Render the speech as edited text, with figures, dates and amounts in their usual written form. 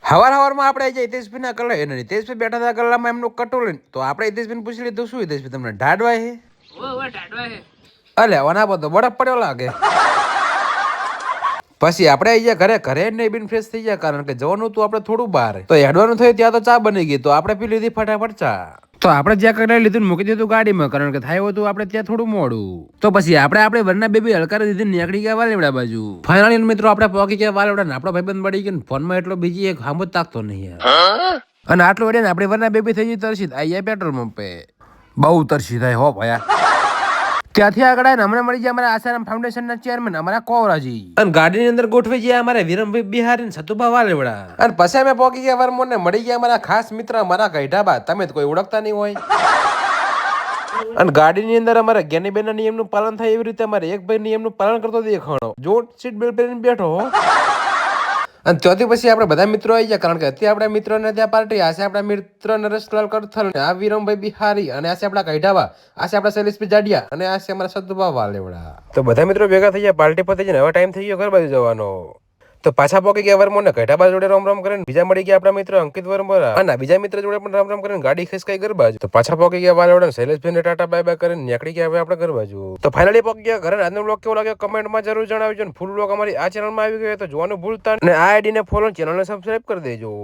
હવારમાં આપણે જે હિતેશભાઈ ના કલા એને હિતેશભાઈ બેઠા હતા કલામાં એમનું કટોળ તો આપણે હિતેશભાઈ પૂછી લીધું શું હિતેશભાઈ તમને ઢાઢવાય હે અલે વના બધો બરફ પડ્યો લાગે પછી આપણે અહીંયા ઘરે ઘરે નહીં બિન ફ્રેશ થઈ ગયા કારણ કે જવાનું હતું આપણે થોડું બહાર તો હેડવાનું થયું ત્યાં તો ચા બની ગઈ તો આપણે પી લીધી ફટાફટ ચા તો આપણે જ્યાં કરાવી લીધું મૂકી દીધું ગાડીમાં કારણ કે થાય હતું આપણે ત્યાં થોડું મોડું તો પછી આપણે વરના બેબી હલકારી દીધી નીકળી ગયા વાલેવડા બાજુ ફાઇનલી મિત્રો આપણે પહોંચી ગયા વાલેવડા ને આપણો ભાઈબંધ મળી ગયો ફોનમાં એટલો બીજી એક હામો તાકતો નહીં અને આટલું વડે આપણે વરના બેબી થઈ ગઈ તરસી અહીંયા પેટ્રોલ પંપે બહુ તરસી થાય હો ભયા ત્યાંથી આગળ હમણાં મળી ગયા અમારા આસારામ ફાઉન્ડેશન ના ચેરમેન અમારા કોવરાજી અને ગાડીની અંદર ગોઠવી ગયા અમારા વિરમભાઈ બિહારી સતુભા વાલેવડા અને પછી અમે પહોંચી ગયા વરમોર ને મળી ગયા અમારા ખાસ મિત્ર અમારા ગઈઢાબા તમે તો કોઈ ઓળખતા નહીં હોય અને ગાડીની અંદર અમારા જ્ઞાનીબેન ના નિયમનું પાલન થાય એવી રીતે અમારે એક ભાઈ નિયમનું પાલન કરતો દેખાણો જો સીટ બેલ્ટ પહેરીને બેઠો અને ત્યાંથી પછી આપણે બધા મિત્રો આવી ગયા કારણ કે અત્યારે આપણા મિત્રોને ત્યાં પાર્ટી આશે આપણા મિત્ર નરેશલાલ કરથલ આ વિરમભાઈ બિહારી અને આશે આપણા કઈઢાવા આશે આપણા શૈલેષભાઈ જાડિયા અને આશે અમારા સદુભા વાલેવડા તો બધા મિત્રો ભેગા થઈ ગયા પાર્ટી પતી જઈને હવે ટાઈમ થઈ ગયો ઘર બાજુ જવાનો તો પાછા પોકી ગયા વરમોર ને કઈઢાબા જોડે રામ કરીને બીજા મળી ગયા આપણા મિત્ર અંકિત વરમોરા અને બીજા મિત્ર જોડે પણ રામ કરીને ગાડી ખસકાઈ ઘર બાજુ તો પાછા પોકી ગયા વાલેવડા શૈલેષભાઈ ને ટાટા બાય બાય કરીને નીકળી ગયા હવે આપણે ઘર બાજુ તો ફાઇનલી પોકી ગયા ઘરે આજનો બ્લોગ કેવો લાગ્યો કમેન્ટમાં જરૂર જણાવજો ને ફૂલ બ્લોગ અમારી આ ચેનલમાં આવી ગયો તો જોવાનું ભૂલતા અને આ આઈડી ને ફોલો ચેનલને સબસ્ક્રાઇબ કરી દેજો.